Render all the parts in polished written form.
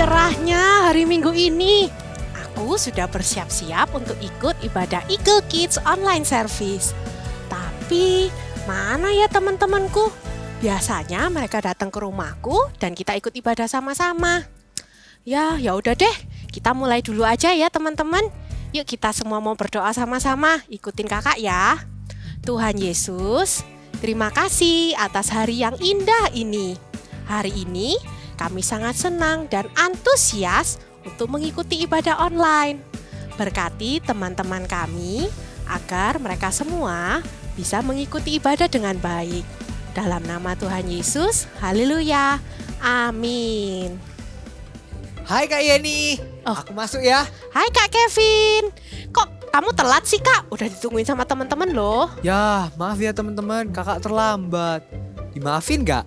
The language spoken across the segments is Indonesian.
cerahnya hari Minggu ini. Aku sudah bersiap-siap untuk ikut ibadah Eagle Kids online service. Tapi mana ya teman-temanku? Biasanya mereka datang ke rumahku dan kita ikut ibadah sama-sama. Ya udah deh, kita mulai dulu aja ya teman-teman. Yuk kita semua mau berdoa sama-sama, ikutin kakak ya. Tuhan Yesus, terima kasih atas hari yang indah ini. Hari ini kami sangat senang dan antusias untuk mengikuti ibadah online. Berkati teman-teman kami agar mereka semua bisa mengikuti ibadah dengan baik. Dalam nama Tuhan Yesus, haleluya, amin. Hai Kak Yeni, aku masuk ya. Hai Kak Kevin, kok kamu telat sih Kak? Udah ditungguin sama teman-teman loh. Ya, maaf ya teman-teman, kakak terlambat. Dimaafin gak?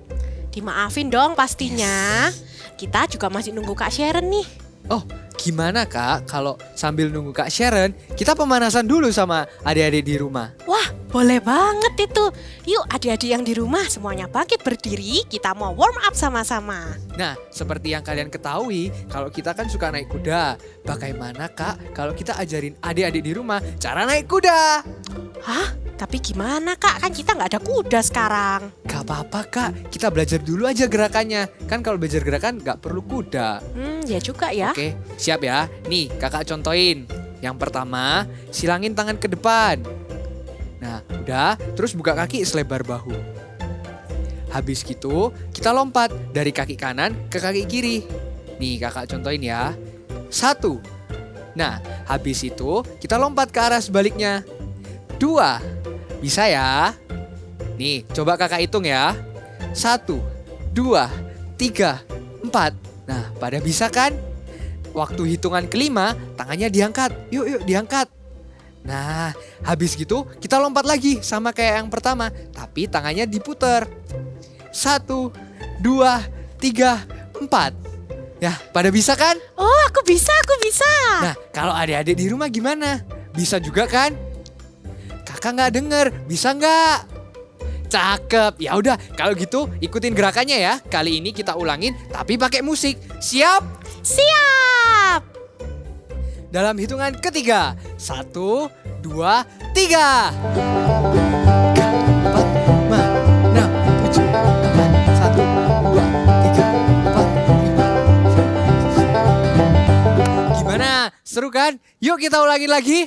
Dimaafin dong pastinya. Kita juga masih nunggu Kak Sharon nih. Oh, gimana Kak kalau sambil nunggu Kak Sharon, kita pemanasan dulu sama adik-adik di rumah? Wah, boleh banget itu. Yuk adik-adik yang di rumah semuanya bangkit berdiri, kita mau warm up sama-sama. Nah, seperti yang kalian ketahui, kalau kita kan suka naik kuda. Bagaimana Kak kalau kita ajarin adik-adik di rumah cara naik kuda? Hah? Tapi gimana Kak? Kan kita nggak ada kuda sekarang. Gak apa-apa Kak, kita belajar dulu aja gerakannya. Kan kalau belajar gerakan gak perlu kuda. Ya juga ya. Oke, siap ya. Nih kakak contohin. Yang pertama, silangin tangan ke depan. Nah, udah, terus buka kaki selebar bahu. Habis gitu, kita lompat dari kaki kanan ke kaki kiri. Nih kakak contohin ya. 1. Nah, habis itu kita lompat ke arah sebaliknya. 2. Bisa ya? Nih, coba kakak hitung ya. 1, 2, 3, 4. Nah, pada bisa kan? Waktu hitungan kelima, tangannya diangkat. Yuk, diangkat. Nah, habis gitu kita lompat lagi sama kayak yang pertama. Tapi tangannya diputer. 1, 2, 3, 4. Ya, pada bisa kan? Oh, aku bisa. Nah, kalau adik-adik di rumah gimana? Bisa juga kan? Kakak nggak denger, bisa nggak? Cakep, ya udah kalau gitu ikutin gerakannya ya. Kali ini kita ulangin tapi pakai musik. Siap? Siap! Dalam hitungan ketiga. 1, 2, 3. 4, 5, 6, 7, 8, 9, 10. Gimana? Seru kan? Yuk kita ulangin lagi.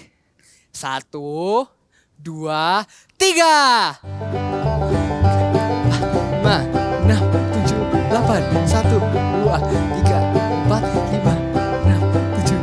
1, 2, 3. 5, 6, 7, 8. 1, 2, 3, 4, 5, 6, 7.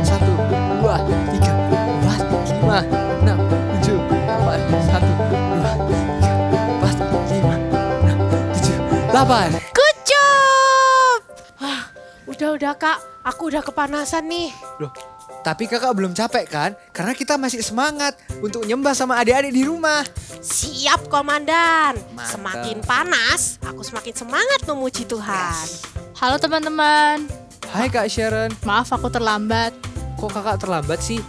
1, 2, 3, 4, 5, 6, 7, 8. 1, 2, 3, 4, 5, 6, 7, 8. Good job! Wah, udah Kak, aku udah kepanasan nih. Loh, tapi kakak belum capek kan? Karena kita masih semangat untuk nyembah sama adik-adik di rumah. Siap Komandan. Mantap. Semakin panas, aku semakin semangat memuji Tuhan. Halo teman-teman, Hai Kak Sharon, maaf aku terlambat. kok kakak terlambat sih?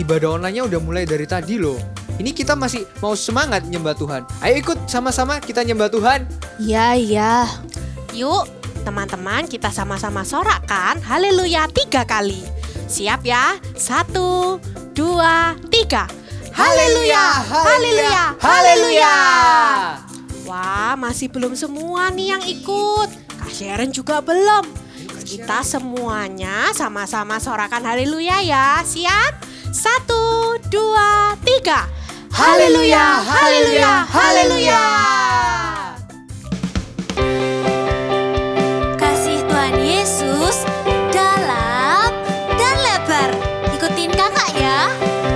Ibadah online-nya udah mulai dari tadi loh. Ini kita masih mau semangat nyembah Tuhan. Ayo ikut sama-sama kita nyembah Tuhan. Iya. Yuk, teman-teman kita sama-sama sorakkan haleluya 3 kali. Siap ya? 1, 2, 3. Haleluya, haleluya, haleluya. Wah, masih belum semua nih yang ikut. Kak Sharon juga belum. Kita semuanya sama-sama sorakan haleluya ya. Siap? 1, 2, 3. Haleluya, haleluya, haleluya. Kasih Tuhan Yesus dalam dan lebar. Ikutin kakak ya.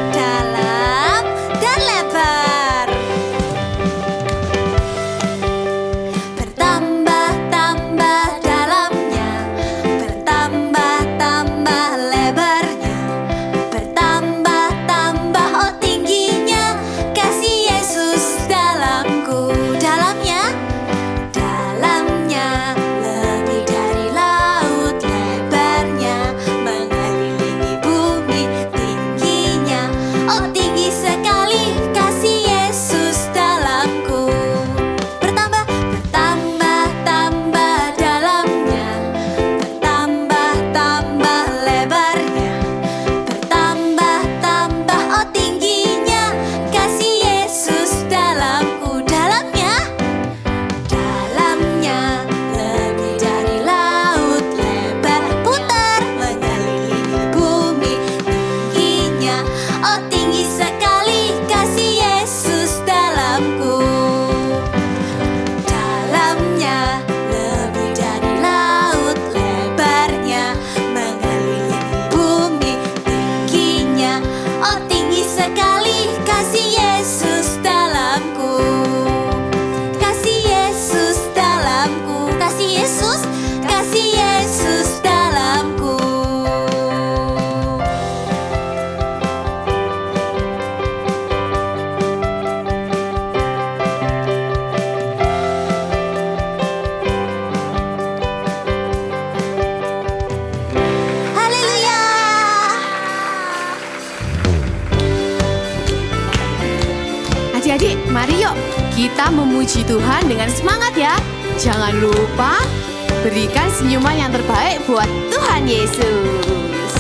Dalam dan lebar. Bertambah-tambah dalamnya. Bertambah-tambah lebarnya. Bertambah-tambah tingginya. Kasih Yesus dalamku. Dalam Oh tinggi sekali kasih Yesus dalamku. Kasih Yesus dalamku. Kasih Yesus dalamku. Haleluya. Adik-adik, mari yuk kita memuji Tuhan dengan semangat ya. Jangan lupa berikan senyuman yang terbaik buat Tuhan Yesus.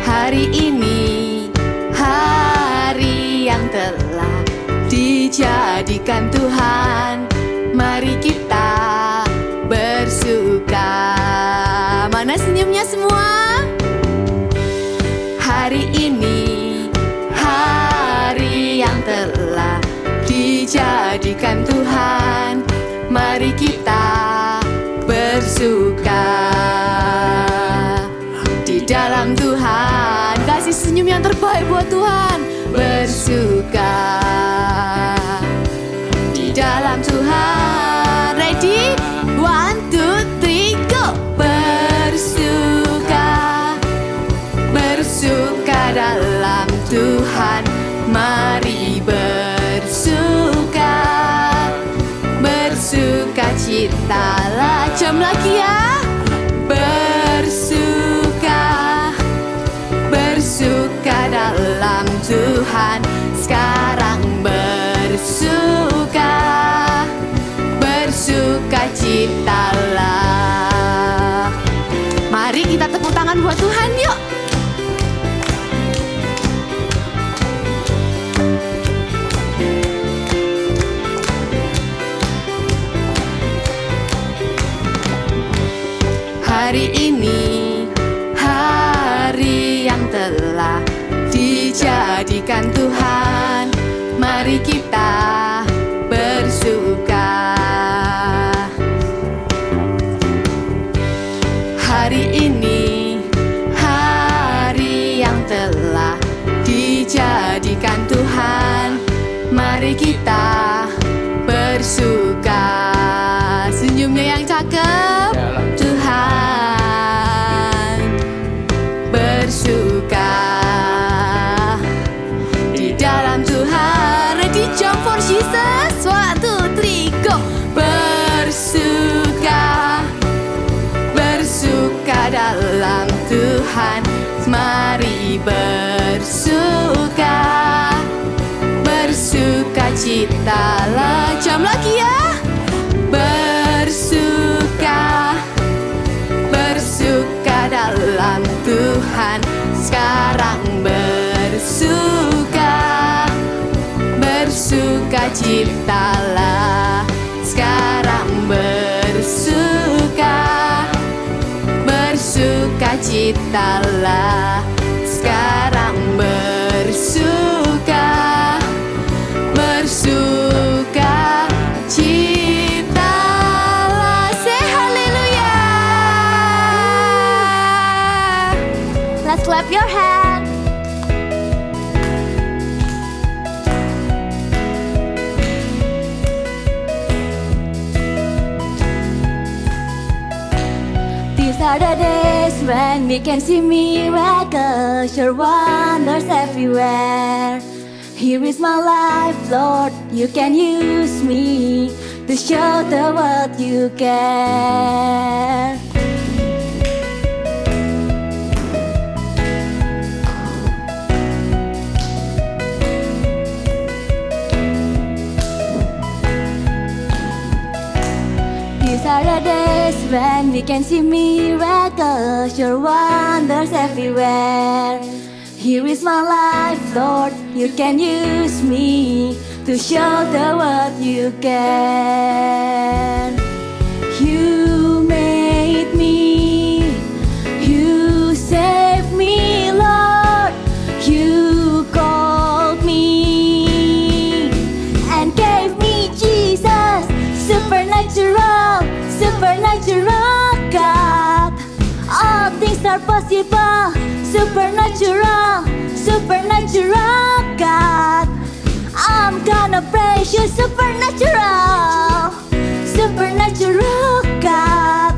Hari ini, hari yang telah dijadikan Tuhan, mari kita bersuka. Mana senyumnya semua? Hari ini, hari yang telah dijadikan Tuhan, mari kita bersuka di dalam Tuhan. Kasih senyum yang terbaik buat Tuhan. Bersuka di dalam Tuhan. Ready? 1, 2, 3, go! Bersuka dalam Tuhan, mari bersuka. Bersuka citalah, jam lagi ya. Bersuka dalam Tuhan, sekarang bersuka. Bersuka citalah. Mari kita tepuk tangan buat Tuhan yuk. Hari ini, hari yang telah dijadikan Tuhan, mari kita bersuka. Hari ini, hari yang telah dijadikan Tuhan, mari kita bersuka. Senyumnya yang cakep. Tuhan bersuka di dalam Tuhan. Ready, jump for Jesus. 1, 2, 3, go! Bersuka dalam Tuhan, mari bersuka. Bersuka citalah, jam lagi ya. Bersuka dalam Tuhan, sekarang bersuka. Bersuka citalah, sekarang bersuka. Bersuka citalah, sekarang bersuka. Bersuka citalah. Say haleluya. Let's clap your hand. These are the days when we can see miracles, your wonders everywhere. Here is my life, Lord, you can use me to show the world you care. These are the days when we can see miracles, your wonders everywhere. Here is my life, Lord, you can use me to show the world you can. You made me, you saved me, Lord. You called me and gave me Jesus. Supernatural, supernatural God. All things are possible. Supernatural, supernatural God. I'm gonna praise you, supernatural, supernatural God.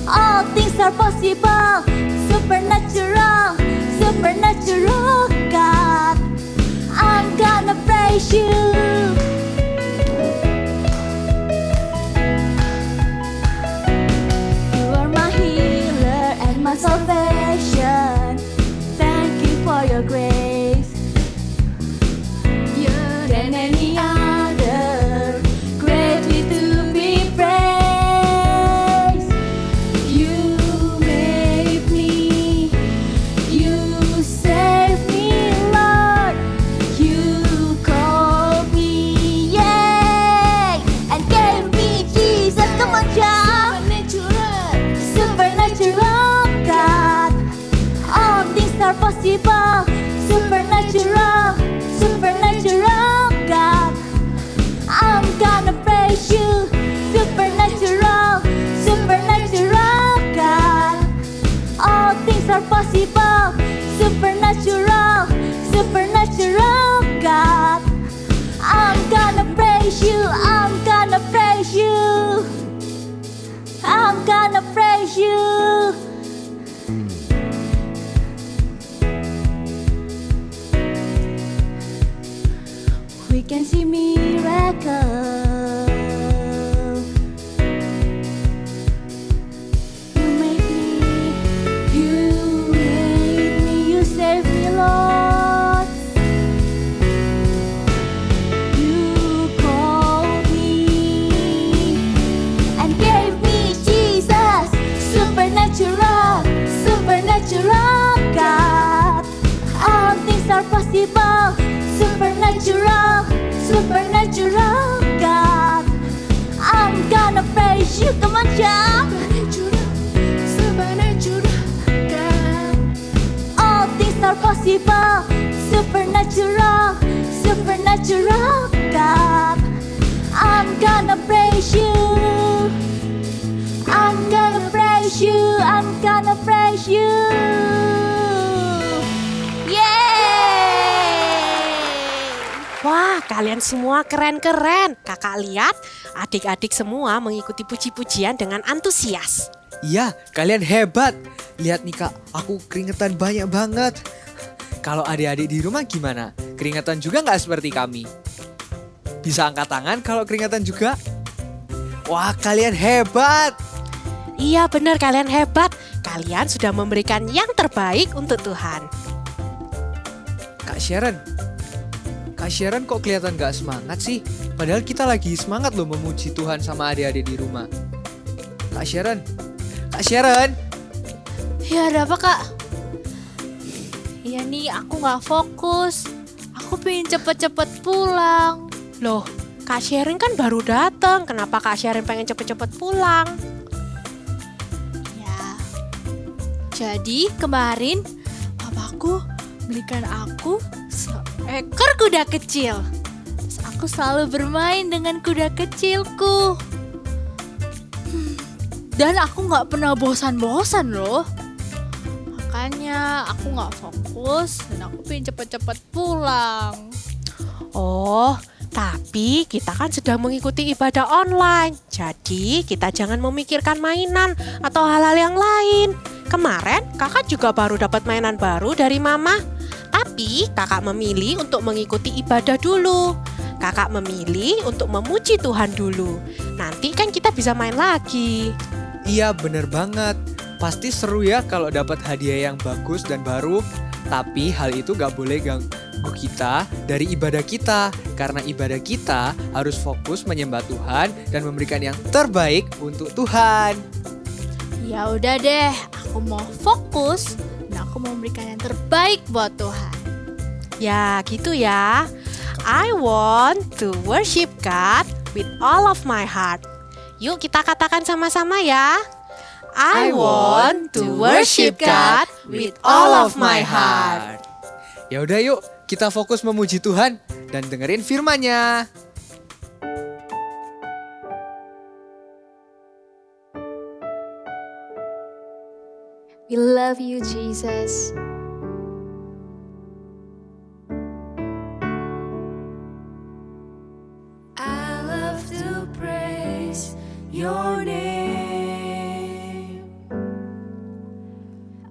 All things are possible. Supernatural, supernatural God. I'm gonna praise you. You are my healer and my salvation. Thank you for your grace. You're than any other, greatly to be praised. You made me, you saved me, Lord. You called me, yay, and gave me Jesus. Come on, child. Supernatural God. All things are possible. Supernatural, supernatural God. I'm gonna praise you. Supernatural, supernatural God. All things are possible. Supernatural, supernatural God. I'm gonna praise you. I'm gonna praise you. I'm gonna praise you. We can see miracles. You made me, you saved me, Lord. You called me and gave me Jesus. Supernatural, supernatural God. All things are possible. Supernatural, supernatural God. I'm gonna praise you. Come on, shout. Supernatural God. All things are possible. Supernatural, supernatural God. I'm gonna praise you. I'm gonna praise you. I'm gonna praise you. Wah, kalian semua keren-keren. Kakak lihat adik-adik semua mengikuti puji-pujian dengan antusias. Iya, kalian hebat. Lihat nih Kak, aku keringetan banyak banget. Kalau adik-adik di rumah gimana? Keringetan juga nggak seperti kami? Bisa angkat tangan kalau keringetan juga? Wah, kalian hebat. Iya benar, kalian hebat. Kalian sudah memberikan yang terbaik untuk Tuhan. Kak Sharon kok kelihatan gak semangat sih? Padahal kita lagi semangat loh memuji Tuhan sama adik-adik di rumah. Kak Sharon. Ya ada apa kak? Ya nih aku gak fokus. Aku pengen cepet-cepet pulang. Loh, Kak Sherin kan baru datang. Kenapa Kak Sherin pengen cepet-cepet pulang? Ya. Jadi kemarin papaku belikan aku seekor kuda kecil. Terus aku selalu bermain dengan kuda kecilku. Dan aku gak pernah bosan-bosan loh. Makanya aku gak fokus dan aku pengen cepet-cepet pulang. Oh, tapi kita kan sedang mengikuti ibadah online. Jadi kita jangan memikirkan mainan atau hal-hal yang lain. Kemarin kakak juga baru dapat mainan baru dari mama. Tapi kakak memilih untuk mengikuti ibadah dulu. Kakak memilih untuk memuji Tuhan dulu. Nanti kan kita bisa main lagi. Iya bener banget. Pasti seru ya kalau dapat hadiah yang bagus dan baru. Tapi hal itu gak boleh ganggu kita dari ibadah kita. Karena ibadah kita harus fokus menyembah Tuhan dan memberikan yang terbaik untuk Tuhan. Ya udah deh, aku mau fokus dan aku mau memberikan yang terbaik buat Tuhan. Ya gitu ya. I want to worship God with all of my heart. Yuk kita katakan sama-sama ya. I want to worship God with all of my heart. Ya udah yuk, kita fokus memuji Tuhan dan dengerin firman-Nya. We We love you, Jesus. I love to praise your name.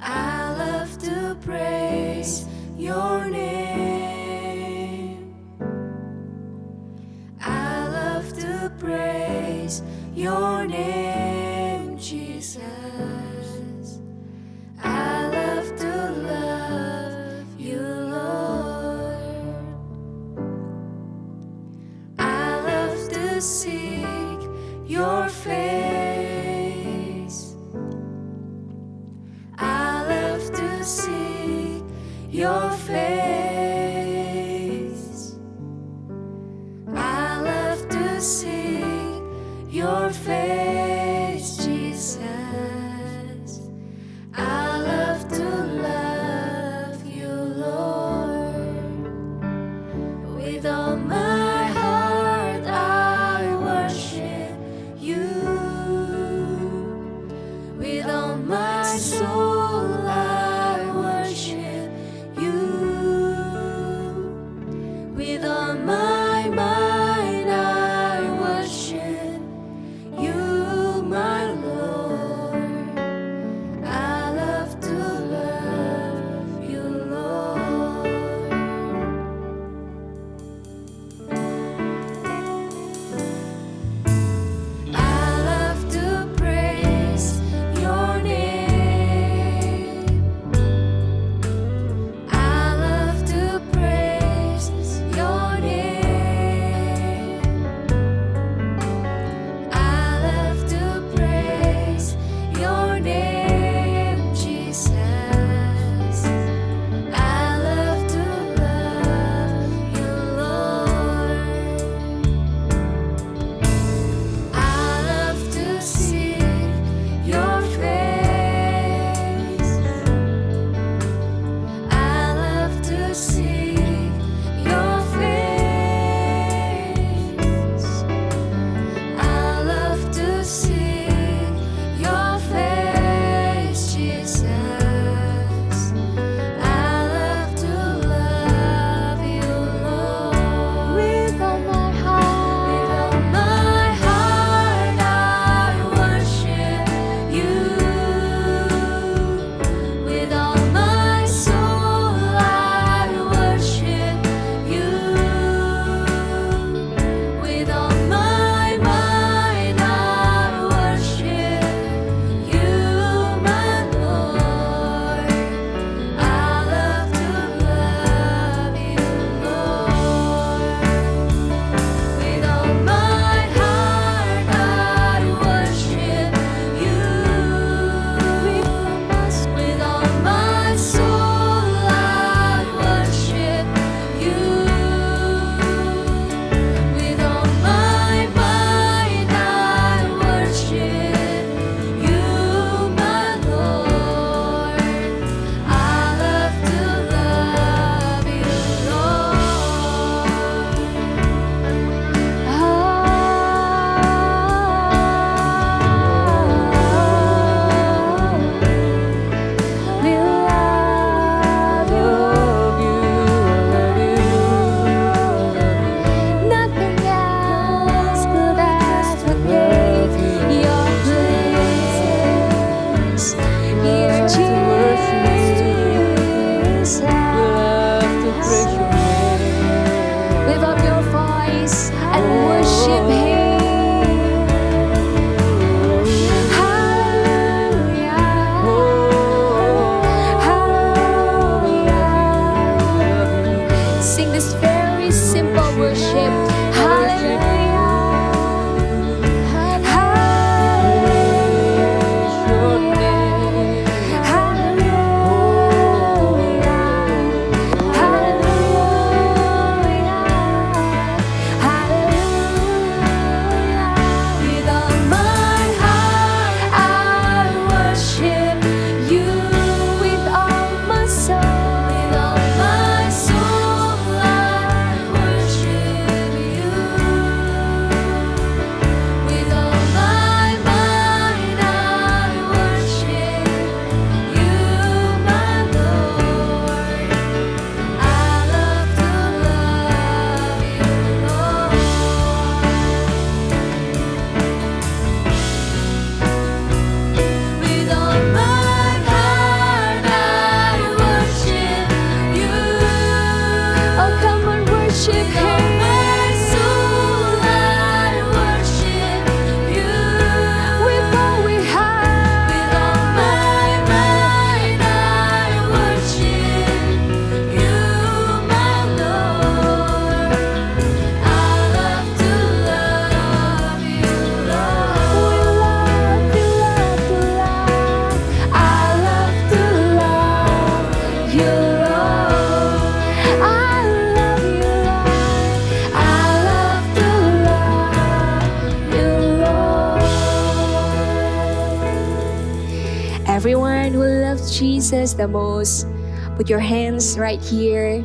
I love to praise your name. I love to praise your name, Jesus. I love to love you, Lord. I love to seek your face. I love to seek your face. I love to seek your face, Jesus. I love to love you, Lord. With all my heart I worship you. With all my soul I worship you. Jesus the most. Put your hands right here.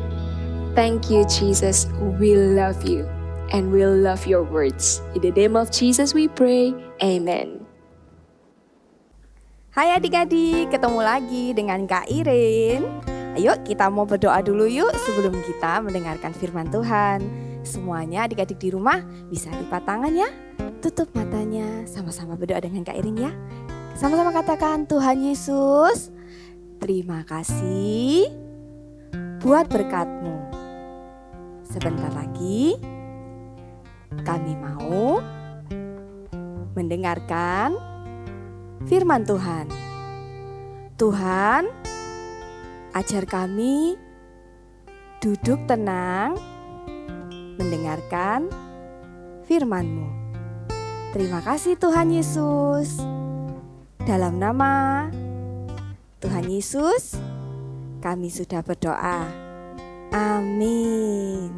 Thank you, Jesus. We love you and we love your words. In the name of Jesus we pray. Amen. Hai adik-adik, ketemu lagi dengan Kak Irin. Ayo kita mau berdoa dulu yuk sebelum kita mendengarkan firman Tuhan. Semuanya adik-adik di rumah bisa lipat tangan ya. Tutup matanya, sama-sama berdoa dengan Kak Irin ya. Sama-sama katakan, Tuhan Yesus, terima kasih buat berkat-Mu. Sebentar lagi kami mau mendengarkan firman Tuhan. Tuhan, ajar kami duduk tenang mendengarkan firman-Mu. Terima kasih Tuhan Yesus. Dalam nama Tuhan Yesus kami sudah berdoa. Amin.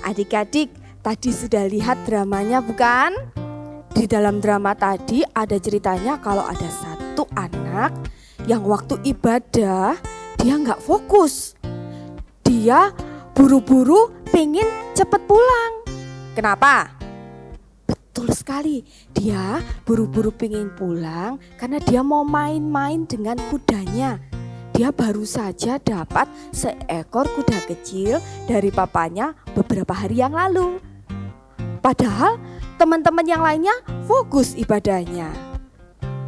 Adik-adik, tadi sudah lihat dramanya bukan? Di dalam drama tadi ada ceritanya kalau ada satu anak yang waktu ibadah dia nggak fokus. Dia buru-buru pengen cepet pulang. Kenapa? Betul sekali, dia buru-buru pengen pulang karena dia mau main-main dengan kudanya. Dia baru saja dapat seekor kuda kecil dari papanya beberapa hari yang lalu. Padahal teman-teman yang lainnya fokus ibadahnya.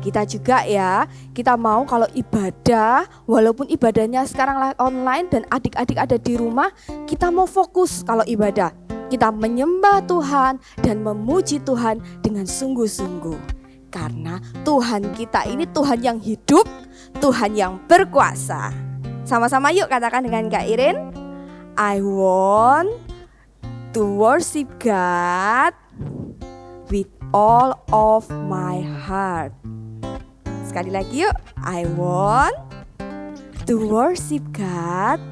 Kita juga ya, kita mau kalau ibadah, walaupun ibadahnya sekarang online dan adik-adik ada di rumah, kita mau fokus kalau ibadah. Kita menyembah Tuhan dan memuji Tuhan dengan sungguh-sungguh. Karena Tuhan kita ini Tuhan yang hidup, Tuhan yang berkuasa. Sama-sama yuk katakan dengan Kak Irin. I want to worship God with all of my heart. Sekali lagi yuk. I want to worship God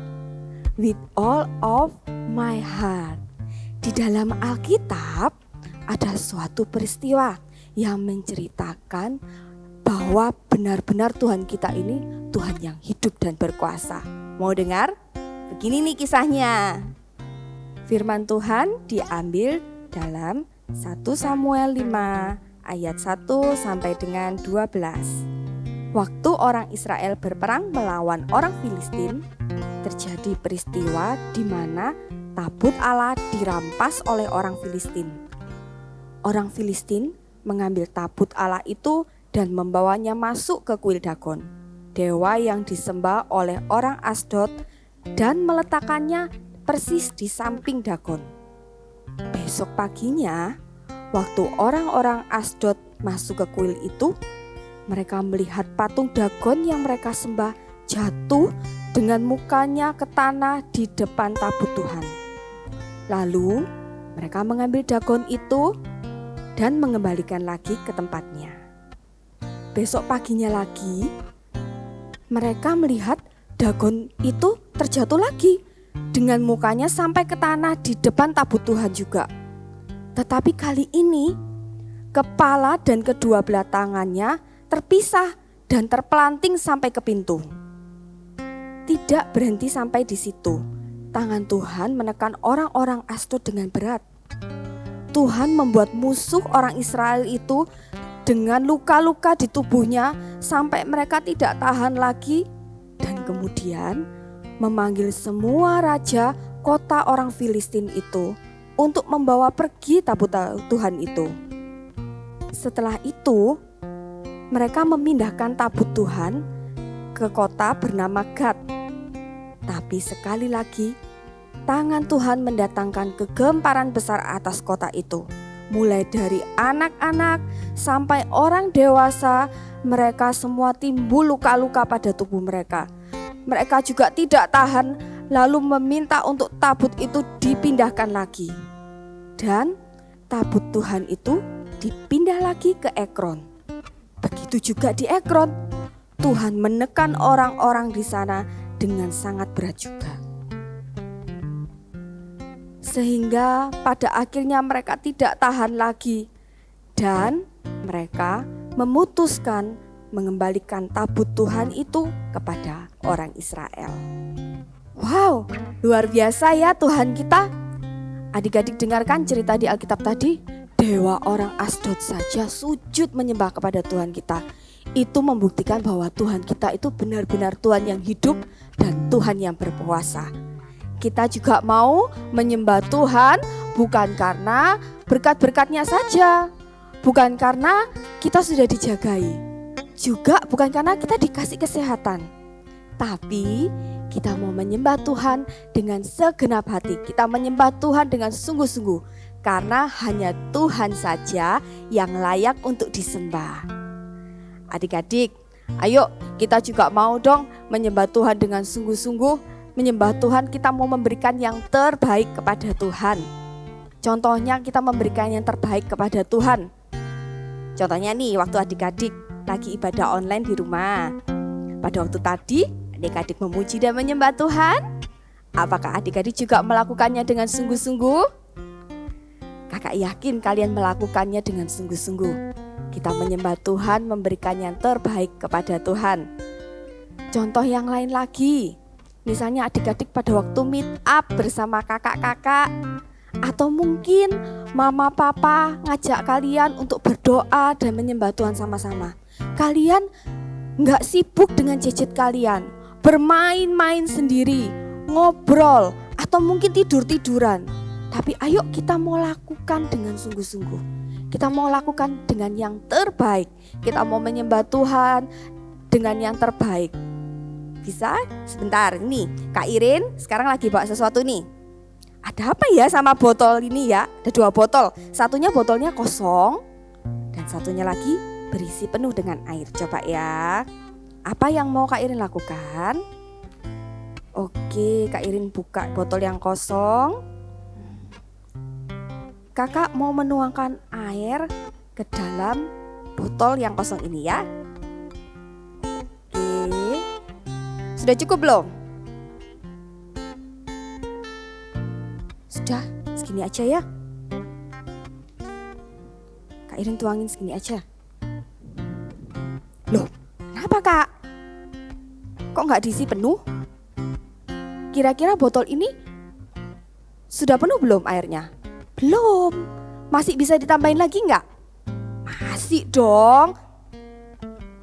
with all of my heart. Di dalam Alkitab ada suatu peristiwa yang menceritakan bahwa benar-benar Tuhan kita ini Tuhan yang hidup dan berkuasa. Mau dengar? Begini nih kisahnya. Firman Tuhan diambil dalam 1 Samuel 5 ayat 1 sampai dengan 12. Waktu orang Israel berperang melawan orang Filistin, terjadi peristiwa di mana tabut Allah dirampas oleh orang Filistin. Orang Filistin mengambil tabut Allah itu dan membawanya masuk ke kuil Dagon, dewa yang disembah oleh orang Asdod, dan meletakkannya persis di samping Dagon. Besok paginya, waktu orang-orang Asdod masuk ke kuil itu, mereka melihat patung Dagon yang mereka sembah jatuh dengan mukanya ke tanah di depan tabut Tuhan. Lalu mereka mengambil Dagon itu dan mengembalikan lagi ke tempatnya. Besok paginya lagi, mereka melihat Dagon itu terjatuh lagi dengan mukanya sampai ke tanah di depan tabut Tuhan juga. Tetapi kali ini kepala dan kedua belah tangannya terpisah dan terpelanting sampai ke pintu. Tidak berhenti sampai di situ. Tangan Tuhan menekan orang-orang Asdod dengan berat. Tuhan membuat musuh orang Israel itu dengan luka-luka di tubuhnya sampai mereka tidak tahan lagi, dan kemudian memanggil semua raja kota orang Filistin itu untuk membawa pergi tabut Tuhan itu. Setelah itu, mereka memindahkan tabut Tuhan ke kota bernama Gad. Tapi sekali lagi, tangan Tuhan mendatangkan kegemparan besar atas kota itu. Mulai dari anak-anak sampai orang dewasa, mereka semua timbul luka-luka pada tubuh mereka. Mereka juga tidak tahan, lalu meminta untuk tabut itu dipindahkan lagi. Dan tabut Tuhan itu dipindah lagi ke Ekron. Begitu juga di Ekron, Tuhan menekan orang-orang di sana dengan sangat berat juga. Sehingga pada akhirnya mereka tidak tahan lagi dan mereka memutuskan mengembalikan tabut Tuhan itu kepada orang Israel. Wow, luar biasa ya Tuhan kita. Adik-adik dengarkan cerita di Alkitab tadi. Dewa orang Asdod saja sujud menyembah kepada Tuhan kita. Itu membuktikan bahwa Tuhan kita itu benar-benar Tuhan yang hidup dan Tuhan yang berkuasa. Kita juga mau menyembah Tuhan bukan karena berkat-berkatnya saja, bukan karena kita sudah dijagai, juga bukan karena kita dikasih kesehatan, tapi kita mau menyembah Tuhan dengan segenap hati. Kita menyembah Tuhan dengan sungguh-sungguh karena hanya Tuhan saja yang layak untuk disembah. Adik-adik, ayo kita juga mau dong menyembah Tuhan dengan sungguh-sungguh. Menyembah Tuhan, kita mau memberikan yang terbaik kepada Tuhan. Contohnya kita memberikan yang terbaik kepada Tuhan. Contohnya nih, waktu adik-adik lagi ibadah online di rumah. Pada waktu tadi, adik-adik memuji dan menyembah Tuhan. Apakah adik-adik juga melakukannya dengan sungguh-sungguh? Kakak yakin kalian melakukannya dengan sungguh-sungguh. Kita menyembah Tuhan, memberikan yang terbaik kepada Tuhan. Contoh yang lain lagi. Misalnya adik-adik pada waktu meet up bersama kakak-kakak, atau mungkin mama papa ngajak kalian untuk berdoa dan menyembah Tuhan sama-sama. Kalian gak sibuk dengan gadget kalian, bermain-main sendiri, ngobrol, atau mungkin tidur-tiduran. Tapi ayo kita mau lakukan dengan sungguh-sungguh. Kita mau lakukan dengan yang terbaik. Kita mau menyembah Tuhan dengan yang terbaik. Bisa? Sebentar, nih Kak Irin sekarang lagi bawa sesuatu nih. Ada apa ya sama botol ini ya? Ada 2 botol. Satunya botolnya kosong dan satunya lagi berisi penuh dengan air. Coba ya. Apa yang mau Kak Irin lakukan? Oke, Kak Irin buka botol yang kosong. Kakak mau menuangkan air ke dalam botol yang kosong ini ya. Oke. Sudah cukup belum? Sudah, segini aja ya. Kak Irin tuangin segini aja. Loh, kenapa Kak? Kok nggak diisi penuh? Kira-kira botol ini sudah penuh belum airnya? Belum. Masih bisa ditambahin lagi nggak? Masih dong.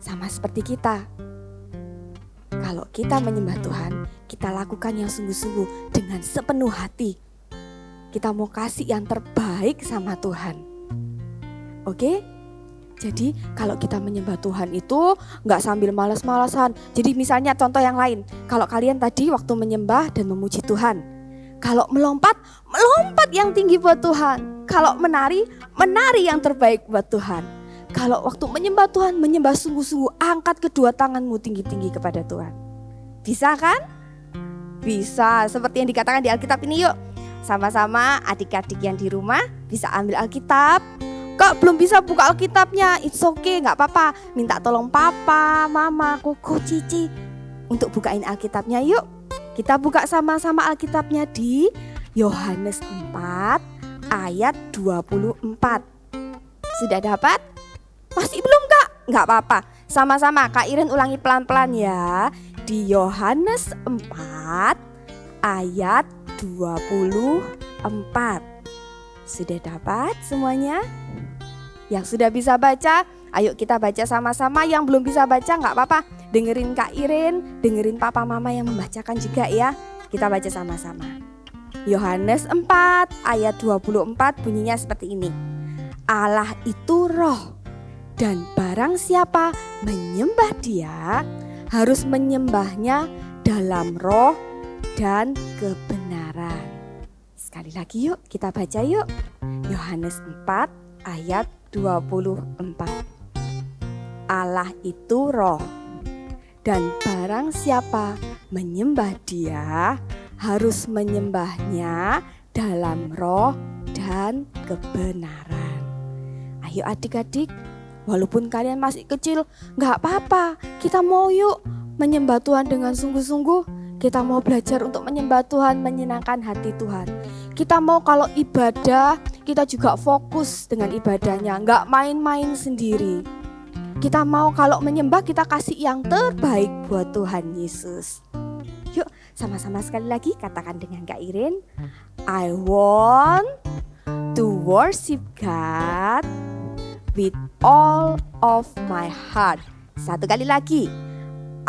Sama seperti kita. Kalau kita menyembah Tuhan, kita lakukan yang sungguh-sungguh dengan sepenuh hati. Kita mau kasih yang terbaik sama Tuhan. Oke? Jadi kalau kita menyembah Tuhan itu nggak sambil malas-malasan. Jadi misalnya contoh yang lain. Kalau kalian tadi waktu menyembah dan memuji Tuhan. Kalau melompat yang tinggi buat Tuhan. Kalau menari yang terbaik buat Tuhan. Kalau waktu menyembah Tuhan, menyembah sungguh-sungguh, angkat kedua tanganmu tinggi-tinggi kepada Tuhan. Bisa kan? Bisa, seperti yang dikatakan di Alkitab ini yuk. Sama-sama adik-adik yang di rumah bisa ambil Alkitab. Kak belum bisa buka Alkitabnya, it's okay, gak apa-apa. Minta tolong papa, mama, koko, cici untuk bukain Alkitabnya yuk. Kita buka sama-sama Alkitabnya di Yohanes 4 ayat 24. Sudah dapat? Masih belum Kak? Gak apa-apa. Sama-sama Kak Irin ulangi pelan-pelan ya. Di Yohanes 4 ayat 24. Sudah dapat semuanya? Yang sudah bisa baca, ayo kita baca sama-sama. Yang belum bisa baca gak apa-apa. Dengerin Kak Irin, dengerin papa mama yang membacakan juga ya. Kita baca sama-sama. Yohanes 4 ayat 24 bunyinya seperti ini. Allah itu roh. Dan barang siapa menyembah Dia harus menyembahnya dalam roh dan kebenaran. Sekali lagi yuk kita baca yuk. Yohanes 4 ayat 24. Allah itu roh. Dan barang siapa menyembah Dia harus menyembahnya dalam roh dan kebenaran. Ayo adik-adik, walaupun kalian masih kecil, gak apa-apa. Kita mau yuk menyembah Tuhan dengan sungguh-sungguh. Kita mau belajar untuk menyembah Tuhan, menyenangkan hati Tuhan. Kita mau kalau ibadah, kita juga fokus dengan ibadahnya. Gak main-main sendiri. Kita mau kalau menyembah kita kasih yang terbaik buat Tuhan Yesus. Yuk sama-sama sekali lagi katakan dengan Kak Irin. I want to worship God with all of my heart. Satu kali lagi.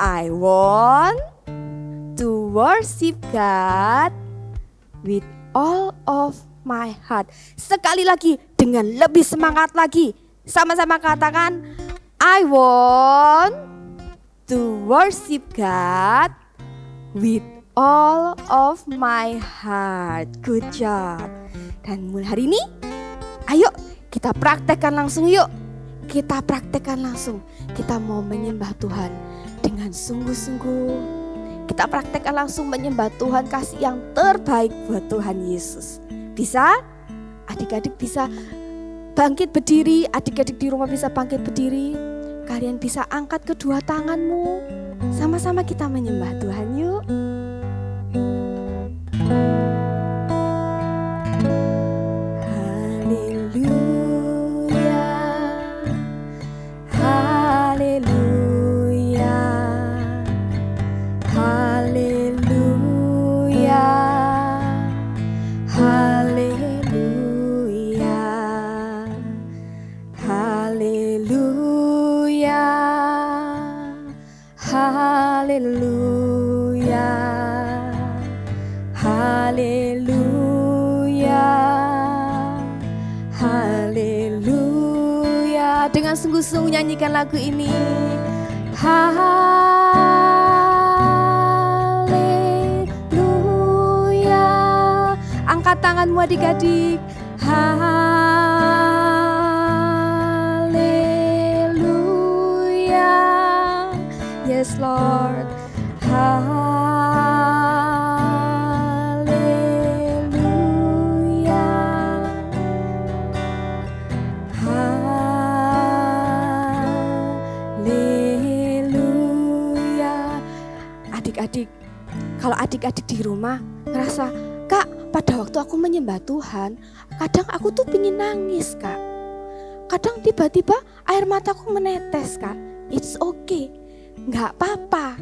I want to worship God with all of my heart. Sekali lagi dengan lebih semangat lagi. Sama-sama katakan, I want to worship God with all of my heart. Good job. Dan mulai hari ini, ayo kita praktekkan langsung yuk. Kita praktekkan langsung. Kita mau menyembah Tuhan dengan sungguh-sungguh. Kita praktekkan langsung menyembah Tuhan, kasih yang terbaik buat Tuhan Yesus. Bisa? Adik-adik bisa bangkit berdiri, adik-adik di rumah bisa bangkit berdiri. Kalian bisa angkat kedua tanganmu. Sama-sama kita menyembah Tuhan yuk. Haleluya, haleluya, haleluya, haleluya, haleluya, haleluya, haleluya, haleluya. Dengan sungguh-sungguh nyanyikan lagu ini. Haleluya. Angkat tanganmu adik-adik. Haleluya. Yes Lord. Haleluya. Haleluya. Adik-adik, kalau adik-adik di rumah ngerasa, Kak, pada waktu aku menyembah Tuhan, kadang aku tuh pingin nangis, Kak. Kadang tiba-tiba air mataku menetes, Kak. It's okay, nggak apa-apa.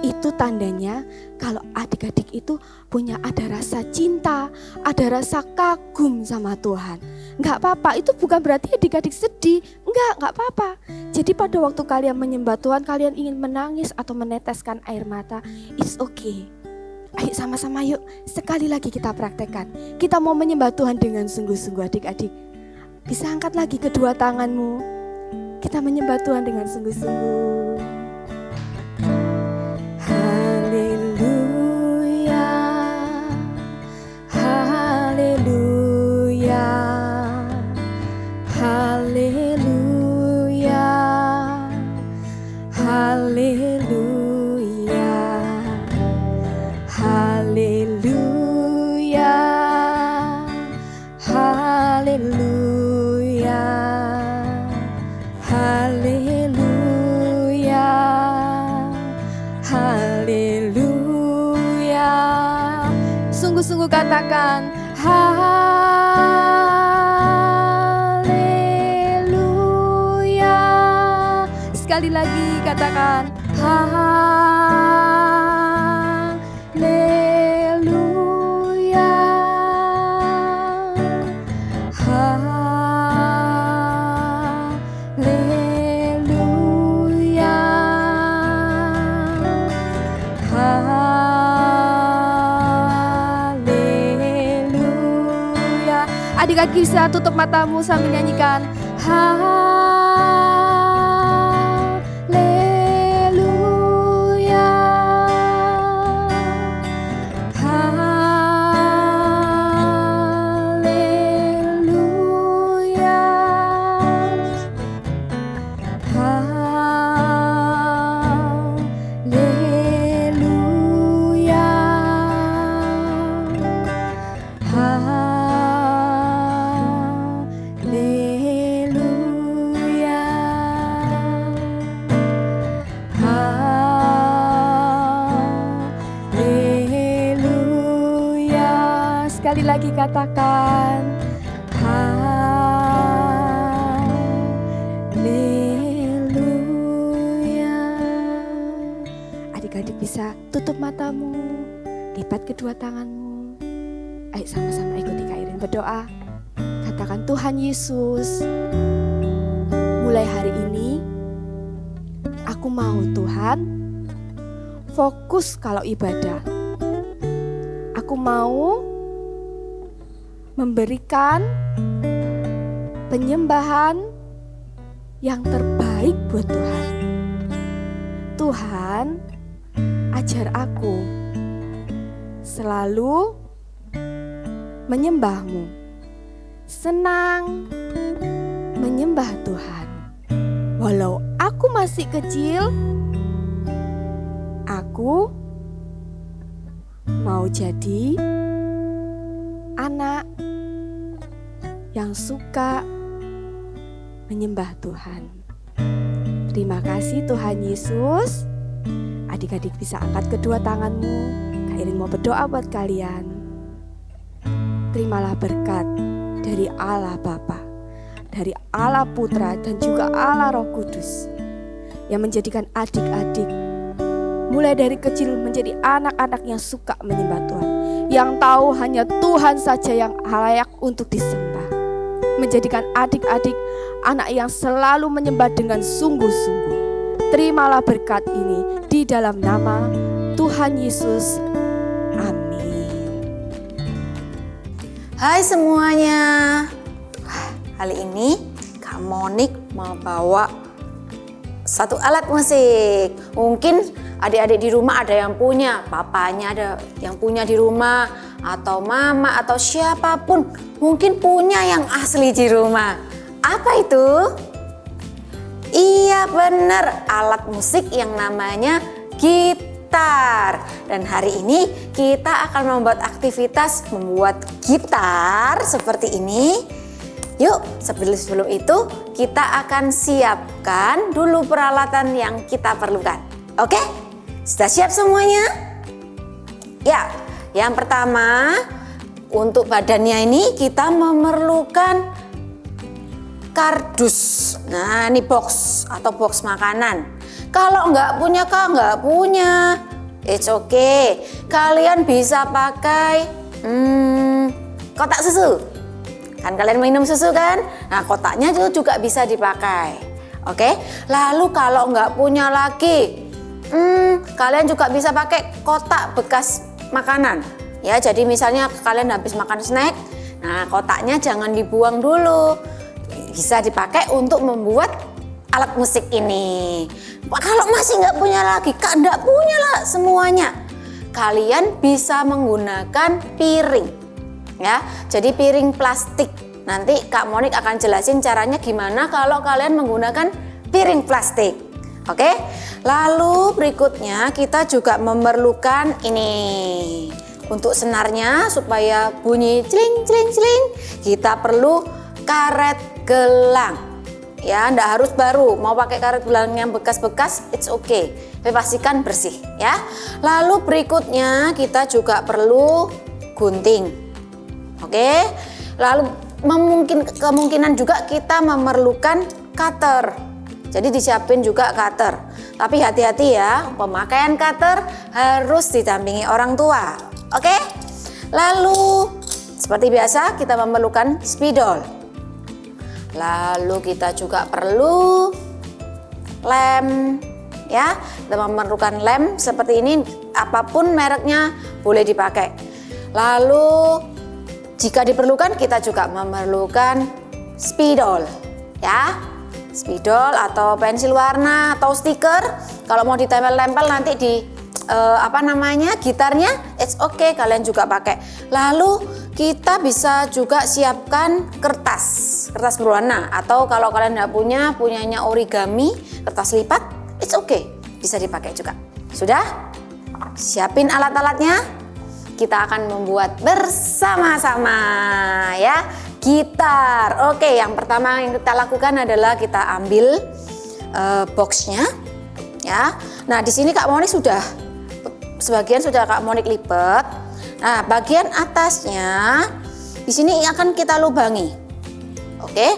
Itu tandanya kalau adik-adik itu punya ada rasa cinta, ada rasa kagum sama Tuhan. Nggak apa-apa, itu bukan berarti adik-adik sedih. Nggak apa-apa. Jadi pada waktu kalian menyembah Tuhan, kalian ingin menangis atau meneteskan air mata, it's okay. Ayo sama-sama yuk, sekali lagi kita praktekkan. Kita mau menyembah Tuhan dengan sungguh-sungguh adik-adik. Bisa angkat lagi kedua tanganmu. Kita menyembah Tuhan dengan sungguh-sungguh. Haleluya, haleluya, haleluya, haleluya, haleluya, haleluya, haleluya, haleluya. Sungguh-sungguh katakan haleluya. Sekali lagi katakan haleluya. Haleluya. Haleluya. Adik-adik bisa tutup matamu sambil nyanyikan haleluya. Haleluya. Haleluya. Haleluya. Haleluya. Sekali lagi katakan haleluya. tutup matamu, lipat kedua tanganmu. Ayo sama-sama ikuti Kak Irin berdoa. Katakan, Tuhan Yesus, mulai hari ini aku mau Tuhan fokus kalau ibadah. Aku mau memberikan penyembahan yang terbaik buat Tuhan. Tuhan, ajar aku selalu menyembah-Mu, senang menyembah Tuhan. Walau aku masih kecil, aku mau jadi anak yang suka menyembah Tuhan. Terima kasih Tuhan Yesus. Adik-adik bisa angkat kedua tanganmu. Kak Irin mau berdoa buat kalian. Terimalah berkat dari Allah Bapa, dari Allah Putra dan juga Allah Roh Kudus yang menjadikan adik-adik mulai dari kecil menjadi anak-anak yang suka menyembah Tuhan, yang tahu hanya Tuhan saja yang layak untuk disembah. Menjadikan adik-adik anak yang selalu menyembah dengan sungguh-sungguh. Terimalah berkat ini di dalam nama Tuhan Yesus. Amin. Hai semuanya. Kali ini Kak Monik mau bawa satu alat musik. Mungkin adik-adik di rumah ada yang punya, papanya ada yang punya di rumah, atau mama atau siapapun mungkin punya yang asli di rumah. Apa itu? Iya benar, alat musik yang namanya gitar. Dan hari ini kita akan membuat aktivitas membuat gitar seperti ini. Yuk, sebelum itu kita akan siapkan dulu peralatan yang kita perlukan. Oke? Sudah siap semuanya? Ya, yang pertama untuk badannya ini kita memerlukan kardus. Nah, ini box atau box makanan. Kalau nggak punya nggak punya, it's okay. Kalian bisa pakai kotak susu. Kan kalian minum susu kan? Nah, kotaknya juga bisa dipakai. Oke. Lalu kalau nggak punya lagi, kalian juga bisa pakai kotak bekas makanan. Ya, jadi misalnya kalian habis makan snack, nah kotaknya jangan dibuang dulu. Bisa dipakai untuk membuat alat musik ini. Kalau masih nggak punya lagi, Kak nggak punya lah semuanya. Kalian bisa menggunakan piring. Ya, jadi piring plastik. Nanti Kak Monik akan jelasin caranya gimana kalau kalian menggunakan piring plastik. Oke? Lalu berikutnya kita juga memerlukan ini. Untuk senarnya supaya bunyi celing celing celing, kita perlu karet gelang. Ya, ndak harus baru. Mau pakai karet gelang yang bekas-bekas, it's okay. Tapi pastikan bersih ya. Lalu berikutnya kita juga perlu gunting. Oke? Lalu kemungkinan juga kita memerlukan cutter. Jadi disiapin juga cutter. Tapi hati-hati ya, pemakaian cutter harus didampingi orang tua. Oke? Lalu seperti biasa kita memerlukan spidol. Lalu kita juga perlu lem. Ya, kita memerlukan lem seperti ini, apapun mereknya boleh dipakai. Lalu jika diperlukan kita juga memerlukan spidol. Ya. Spidol atau pensil warna atau stiker. Kalau mau ditempel-tempel nanti di gitarnya, it's okay, kalian juga pakai. Lalu kita bisa juga siapkan kertas berwarna, atau kalau kalian tidak punyanya origami, kertas lipat, it's okay, bisa dipakai juga. Sudah? Siapin alat-alatnya. Kita akan membuat bersama-sama ya gitar. Oke, yang pertama yang kita lakukan adalah kita ambil boxnya ya. Nah, di sini Kak Monik sebagian sudah Kak Monik lipat. Nah, bagian atasnya di sini akan kita lubangi. Oke.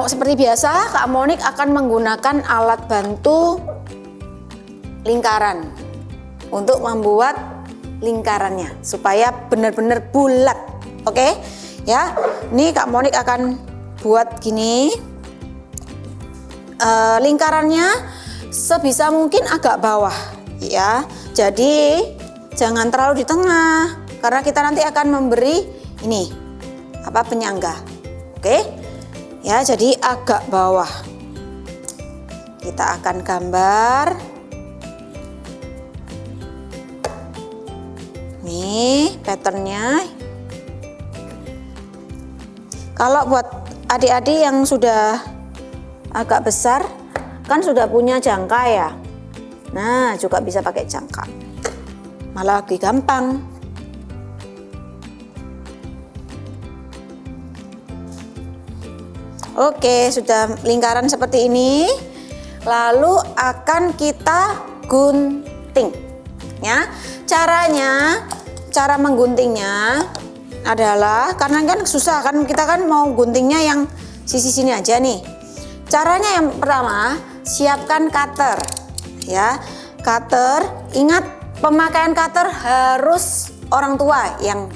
Seperti biasa Kak Monik akan menggunakan alat bantu lingkaran. untuk membuat lingkarannya supaya benar-benar bulat. Oke? Ya. Ini Kak Monik akan buat gini. Lingkarannya sebisa mungkin agak bawah ya. Jadi jangan terlalu di tengah karena kita nanti akan memberi ini penyangga. Oke? Ya, jadi agak bawah. Kita akan gambar. Nih patternnya. Kalau buat adik-adik yang sudah agak besar kan sudah punya jangka ya. Nah, juga bisa pakai jangka. Malah lebih gampang. Oke, sudah lingkaran seperti ini. Lalu akan kita gunting. Ya. Cara mengguntingnya adalah karena kan susah kan, kita kan mau guntingnya yang sisi sini aja nih. Caranya yang pertama, siapkan cutter ya. Cutter, ingat pemakaian cutter harus orang tua yang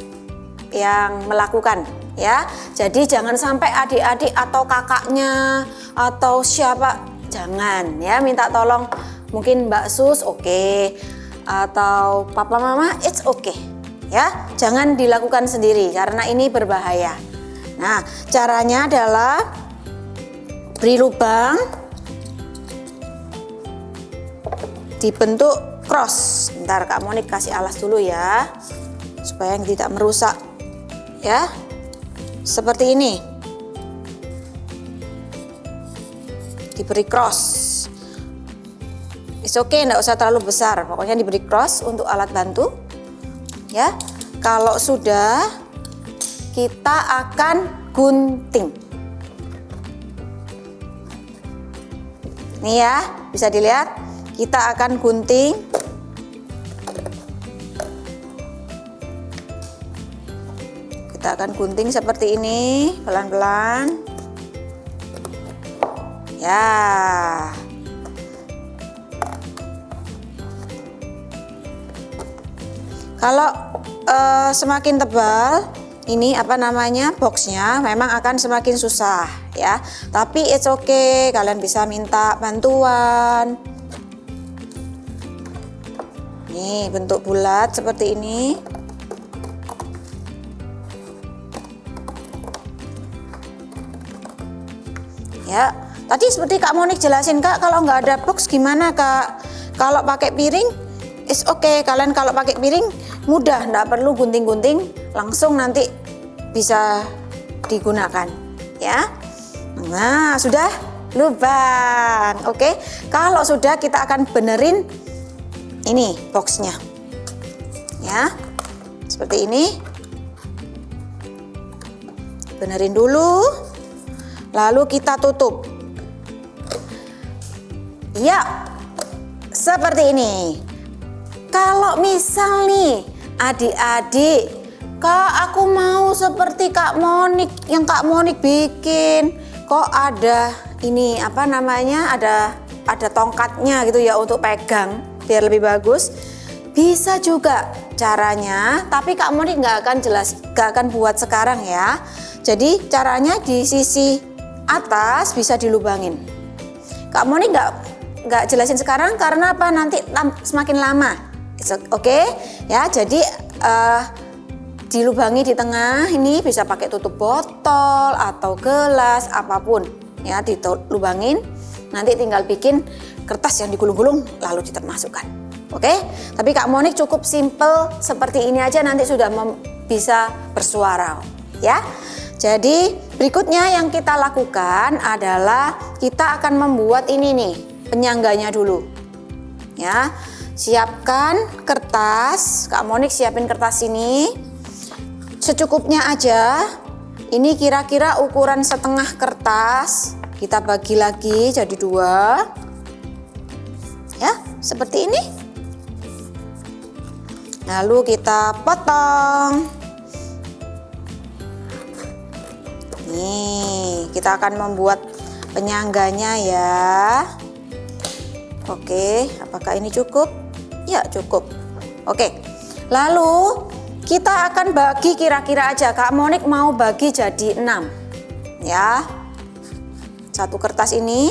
melakukan ya. Jadi jangan sampai adik-adik atau kakaknya atau siapa, jangan ya, minta tolong mungkin Mbak Sus oke, atau papa mama it's okay ya. Jangan dilakukan sendiri karena ini berbahaya. Nah, caranya adalah beri lubang, dibentuk cross. Bentar Kak Monik kasih alas dulu ya, supaya tidak merusak ya. Seperti ini, diberi cross. It's okay, enggak usah terlalu besar, pokoknya diberi cross untuk alat bantu ya. Kalau sudah, kita akan gunting. Nih ya, bisa dilihat, kita akan gunting. Kita akan gunting seperti ini, pelan-pelan. Ya. Kalau semakin tebal, ini boxnya memang akan semakin susah ya. Tapi it's okay, kalian bisa minta bantuan. Nih bentuk bulat seperti ini. Ya, tadi seperti Kak Monik jelasin Kak, kalau nggak ada box gimana Kak? Kalau pakai piring, it's okay. Kalian kalau pakai piring mudah, nggak perlu gunting-gunting, langsung nanti bisa digunakan ya. Nah, sudah lubang. Oke. Kalau sudah, kita akan benerin ini boxnya. Ya. Seperti ini. Benerin dulu. Lalu kita tutup. Ya. Seperti ini. Kalau misal nih adik-adik, Kak aku mau seperti Kak Monik, yang Kak Monik bikin, kok ada ini ada tongkatnya gitu ya untuk pegang biar lebih bagus. Bisa juga caranya, tapi Kak Monik nggak akan buat sekarang ya. Jadi caranya di sisi atas bisa dilubangin. Kak Monik nggak jelasin sekarang karena apa, nanti semakin lama. Oke ya, jadi dilubangi di tengah ini, bisa pakai tutup botol atau gelas apapun ya, dilubangin. Nanti tinggal bikin kertas yang digulung-gulung lalu dimasukkan. Oke, tapi Kak Monik cukup simple seperti ini aja, nanti sudah bisa bersuara ya. Jadi berikutnya yang kita lakukan adalah kita akan membuat ini nih, penyangganya dulu ya. Siapkan kertas, Kak Monik siapin kertas ini secukupnya aja. Ini kira-kira ukuran setengah kertas, kita bagi lagi jadi 2 ya, seperti ini. Lalu kita potong. Nih, kita akan membuat penyangganya ya. Oke, apakah ini cukup? Ya, cukup. Oke. Lalu kita akan bagi kira-kira aja. Kak Monik mau bagi jadi 6. Ya. Satu kertas ini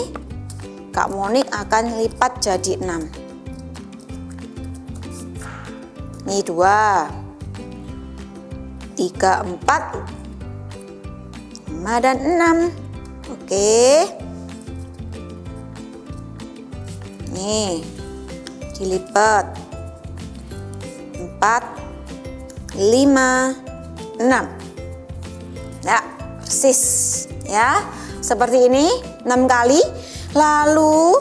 Kak Monik akan lipat jadi 6. Ini 2, 3, 4, 5 dan 6. Oke. Nih, dilipat 4, 5, 6. Ya, persis ya. Seperti ini 6 kali. Lalu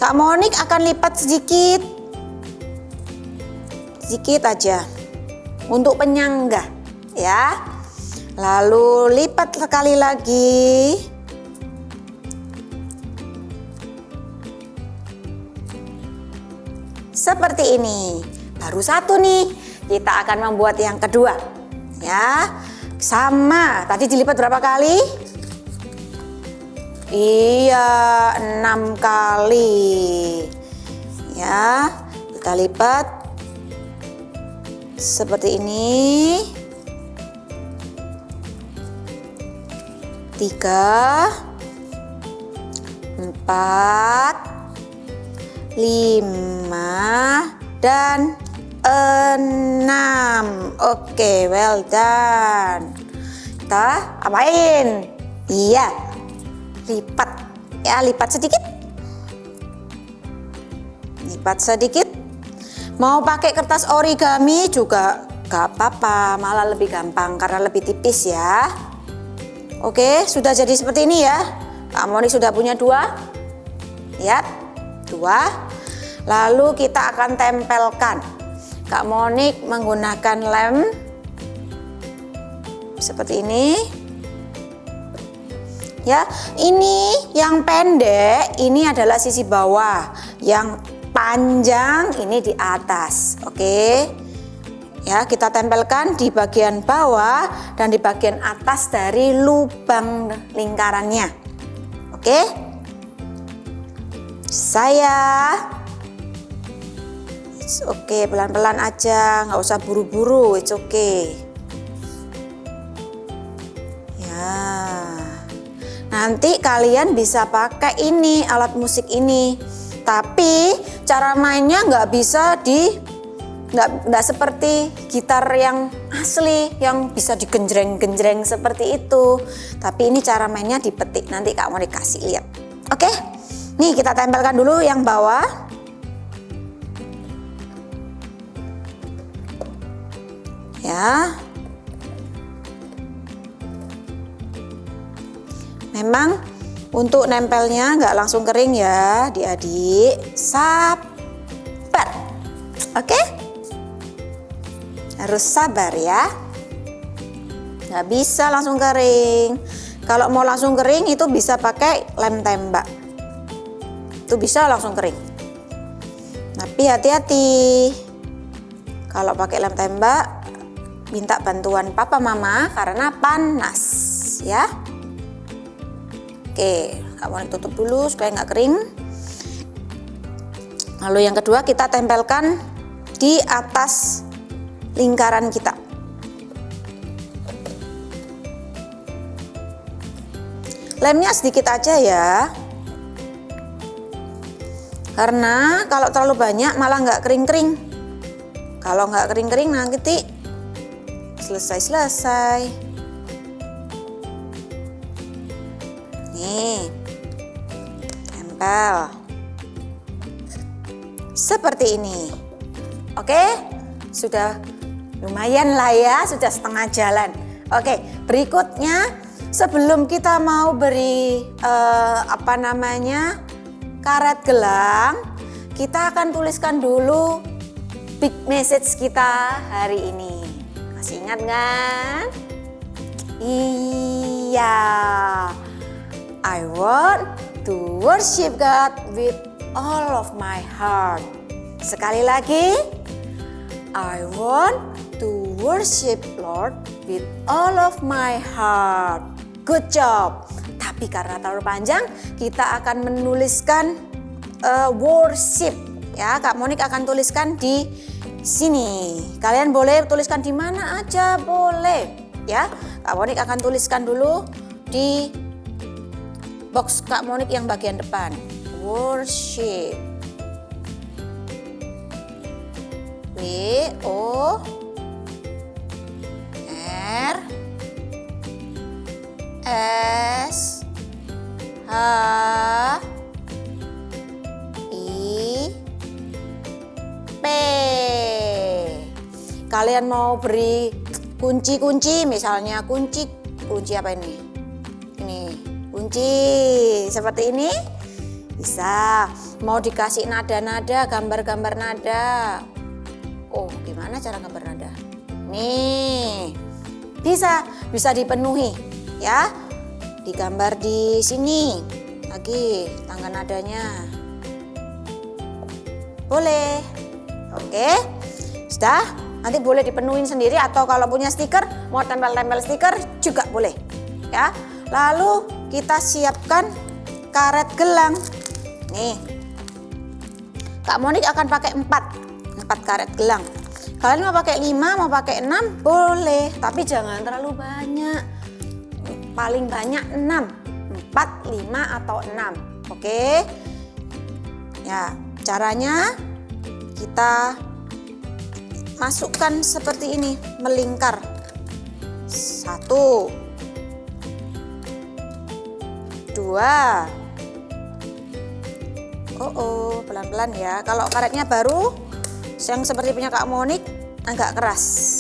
Kak Monik akan lipat sedikit aja untuk penyangga ya. Lalu lipat sekali lagi. Seperti ini. Baru satu nih. Kita akan membuat yang kedua. Ya. Sama. Tadi dilipat berapa kali? Iya, 6 kali. Ya. Kita lipat seperti ini. 3, 4, 5 dan 6. Oke, well done. Kita apain? Iya, lipat ya, lipat sedikit. Lipat sedikit. Mau pakai kertas origami juga gak apa-apa, malah lebih gampang karena lebih tipis ya. Oke, sudah jadi seperti ini ya. Kak Monik sudah punya 2. Lihat, 2. Lalu kita akan tempelkan. Kak Monik menggunakan lem seperti ini. Ya, ini yang pendek, ini adalah sisi bawah. Yang panjang ini di atas. Oke. Ya, kita tempelkan di bagian bawah dan di bagian atas dari lubang lingkarannya. Oke. It's okay, pelan-pelan aja, nggak usah buru-buru. It's okay. Ya. Nanti kalian bisa pakai ini, alat musik ini. Tapi cara mainnya nggak bisa nggak seperti gitar yang asli yang bisa digenjreng-genjreng seperti itu. Tapi ini cara mainnya dipetik. Nanti Kak mau dikasih lihat. Oke. Nih kita tempelkan dulu yang bawah. Ya. Memang untuk nempelnya nggak langsung kering ya, adik-adik. Sabar. Oke? Harus sabar ya. Nggak bisa langsung kering. Kalau mau langsung kering itu bisa pakai lem tembak. Itu bisa langsung kering. Tapi hati-hati. Kalau pakai lem tembak, minta bantuan papa mama karena panas ya. Oke, kamu tutup dulu supaya nggak kering. Lalu yang kedua kita tempelkan di atas lingkaran kita. Lemnya sedikit aja ya. Karena kalau terlalu banyak malah nggak kering-kering. Kalau nggak kering-kering nanti selesai. Nih, tempel. Seperti ini. Oke, sudah lumayan lah ya, sudah setengah jalan. Oke, berikutnya sebelum kita mau beri karet gelang, kita akan tuliskan dulu big message kita hari ini. Masih ingat kan? Iya. I want to worship God with all of my heart. Sekali lagi. I want to worship Lord with all of my heart. Good job. Tapi karena terlalu panjang, kita akan menuliskan worship. Ya, Kak Monik akan tuliskan di sini. Kalian boleh tuliskan di mana aja boleh ya. Kak Monik akan tuliskan dulu di box Kak Monik yang bagian depan. Worship. WORSHIP. Kalian mau beri kunci-kunci, misalnya kunci apa ini? Ini kunci seperti ini bisa. Mau dikasih nada-nada, gambar-gambar nada. Oh, gimana cara gambar nada? Nih, bisa dipenuhi ya. Digambar di sini lagi tangga nadanya. Boleh. Oke, sudah. Nanti boleh dipenuhin sendiri atau kalau punya stiker, mau tempel-tempel stiker juga boleh. Ya. Lalu kita siapkan karet gelang. Nih. Kak Monik akan pakai 4 karet gelang. Kalian mau pakai 5, mau pakai 6 boleh, tapi jangan terlalu banyak. Paling banyak 6. 4, 5 atau 6. Oke. Ya, caranya kita masukkan seperti ini, melingkar. 1, 2. Pelan-pelan ya. Kalau karetnya baru, yang seperti punya Kak Monik agak keras.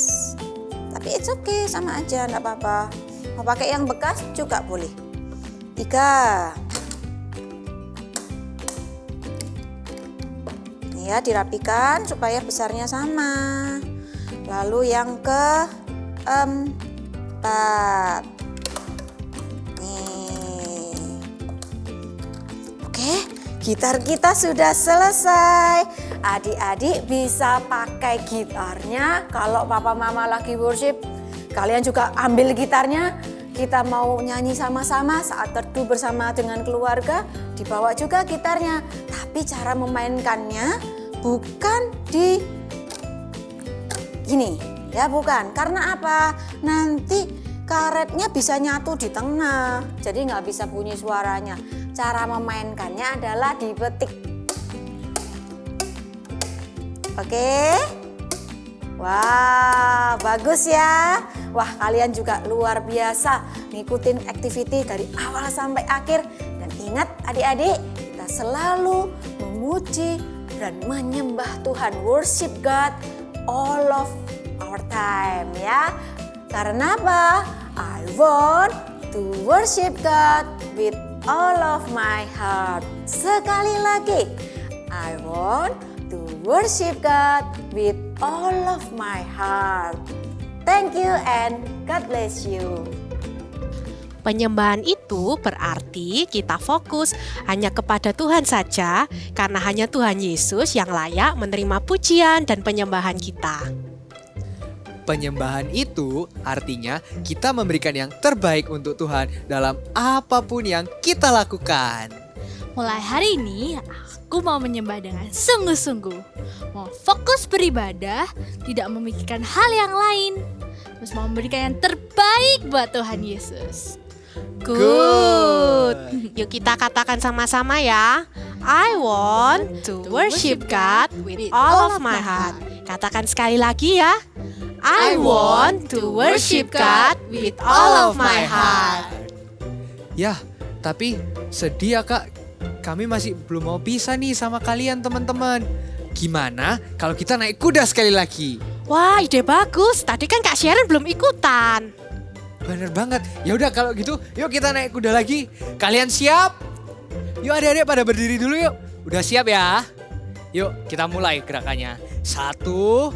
Tapi it's okay, sama aja, enggak apa-apa. Mau pakai yang bekas juga boleh. 3. Nih ya, dirapikan supaya besarnya sama. Lalu yang ke-4. Nih. Oke, gitar kita sudah selesai. Adik-adik bisa pakai gitarnya. Kalau papa mama lagi worship, kalian juga ambil gitarnya. Kita mau nyanyi sama-sama saat teduh bersama dengan keluarga, dibawa juga gitarnya. Tapi cara memainkannya bukan di gini, ya bukan. Karena apa? Nanti karetnya bisa nyatu di tengah, jadi nggak bisa bunyi suaranya. Cara memainkannya adalah dipetik. Oke? Wah, bagus ya. Wah, kalian juga luar biasa ngikutin activity dari awal sampai akhir. Dan ingat adik-adik, kita selalu memuji dan menyembah Tuhan. Worship God all of our time ya. Karena apa? I want to worship God with all of my heart. Sekali lagi, I want to worship God with all of my heart. Thank you and God bless you. Penyembahan itu berarti kita fokus hanya kepada Tuhan saja, karena hanya Tuhan Yesus yang layak menerima pujian dan penyembahan kita. Penyembahan itu artinya kita memberikan yang terbaik untuk Tuhan dalam apapun yang kita lakukan. Mulai hari ini, aku mau menyembah dengan sungguh-sungguh. Mau fokus beribadah, tidak memikirkan hal yang lain. Terus mau memberikan yang terbaik buat Tuhan Yesus. Good. Yuk kita katakan sama-sama ya. I want to worship God with all of my heart. Katakan sekali lagi ya. I want to worship God with all of my heart. Ya, tapi sedih ya Kak. Kami masih belum mau pisah nih sama kalian teman-teman. Gimana kalau kita naik kuda sekali lagi? Wah, ide bagus. Tadi kan Kak Sharon belum ikutan. Bener banget. Ya udah kalau gitu, yuk kita naik kuda lagi. Kalian siap? Yuk adik-adik pada berdiri dulu yuk. Udah siap ya? Yuk kita mulai gerakannya. 1, 2,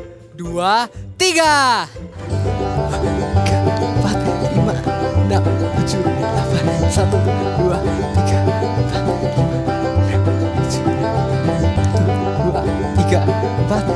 3. 4, 5, 6, 7, 8. 1, 2, 3, 4, 5, 6, 7, 8. 1, 2, 3, 4,